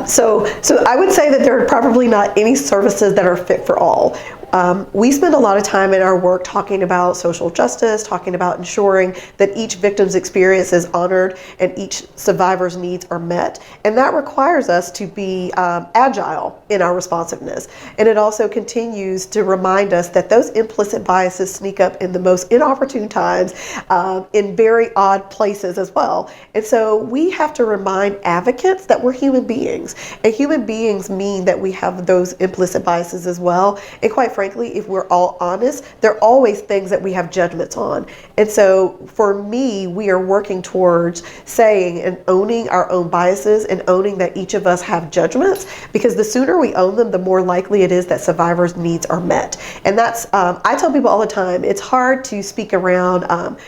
So I would say that there are probably not any services that are fit for all. We spend a lot of time in our work talking about social justice, talking about ensuring that each victim's experience is honored and each survivor's needs are met. And that requires us to be agile in our responsiveness. And it also continues to remind us that those implicit biases sneak up in the most inopportune times, in very odd places as well. And so we have to remind advocates that we're human beings. And human beings mean that we have those implicit biases as well. And quite frankly, if we're all honest, there are always things that we have judgments on. And so for me, we are working towards saying and owning our own biases and owning that each of us have judgments, because the sooner we own them, the more likely it is that survivors' needs are met. And that's, I tell people all the time, it's hard to speak around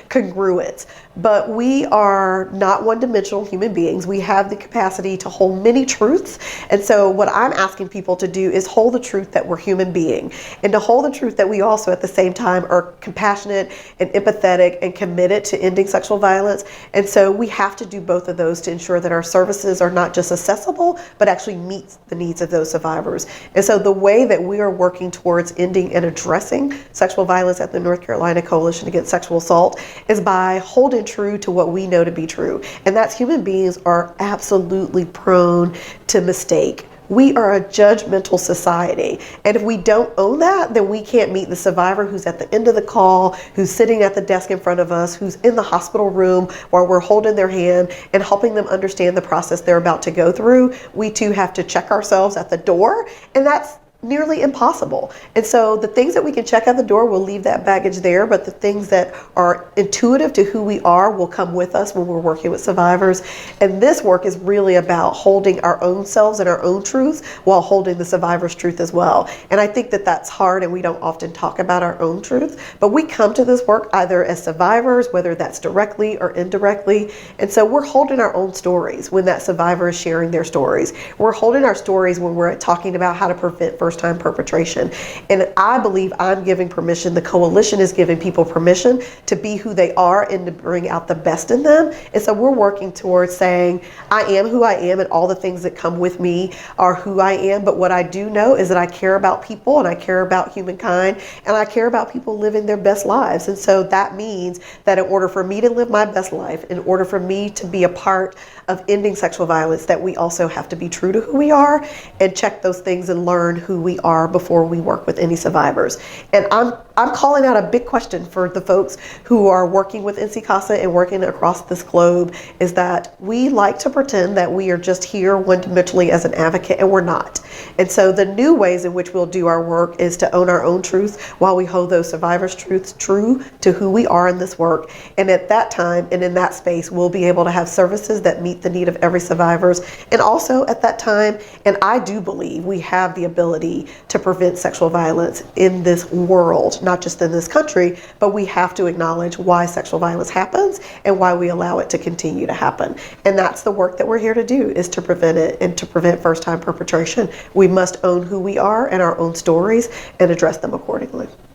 congruence, but we are not one-dimensional human beings. We have the capacity to hold many truths. And so what I'm asking people to do is hold the truth that we're human beings, and to hold the truth that we also at the same time are compassionate and empathetic and committed to ending sexual violence. And so we have to do both of those to ensure that our services are not just accessible, but actually meet the needs of those survivors. And so the way that we are working towards ending and addressing sexual violence at the North Carolina Coalition Against Sexual Assault is by holding true to what we know to be true. And that's human beings are absolutely prone to mistake. We are a judgmental society. And if we don't own that, then we can't meet the survivor who's at the end of the call, who's sitting at the desk in front of us, who's in the hospital room while we're holding their hand and helping them understand the process they're about to go through. We too have to check ourselves at the door, and that's nearly impossible. And so the things that we can check at the door, we'll leave that baggage there, but the things that are intuitive to who we are will come with us when we're working with survivors. And this work is really about holding our own selves and our own truth while holding the survivor's truth as well. And I think that that's hard, and we don't often talk about our own truth, but we come to this work either as survivors, whether that's directly or indirectly. And so we're holding our own stories when that survivor is sharing their stories. We're holding our stories when we're talking about how to prevent first-time perpetration. And I believe I'm giving permission, the coalition is giving people permission to be who they are and to bring out the best in them. And so we're working towards saying, I am who I am, and all the things that come with me are who I am. But what I do know is that I care about people, and I care about humankind, and I care about people living their best lives. And so that means that in order for me to live my best life, in order for me to be a part of ending sexual violence, that we also have to be true to who we are and check those things and learn who we are before we work with any survivors. And I'm calling out a big question for the folks who are working with NC CASA and working across this globe, is that we like to pretend that we are just here one-dimensionally as an advocate, and we're not. And so the new ways in which we'll do our work is to own our own truth while we hold those survivors' truths true to who we are in this work. And at that time and in that space, we'll be able to have services that meet the need of every survivors. And also at that time, and I do believe we have the ability to prevent sexual violence in this world, not just in this country, but we have to acknowledge why sexual violence happens and why we allow it to continue to happen. And that's the work that we're here to do, is to prevent it and to prevent first-time perpetration. We must own who we are and our own stories and address them accordingly.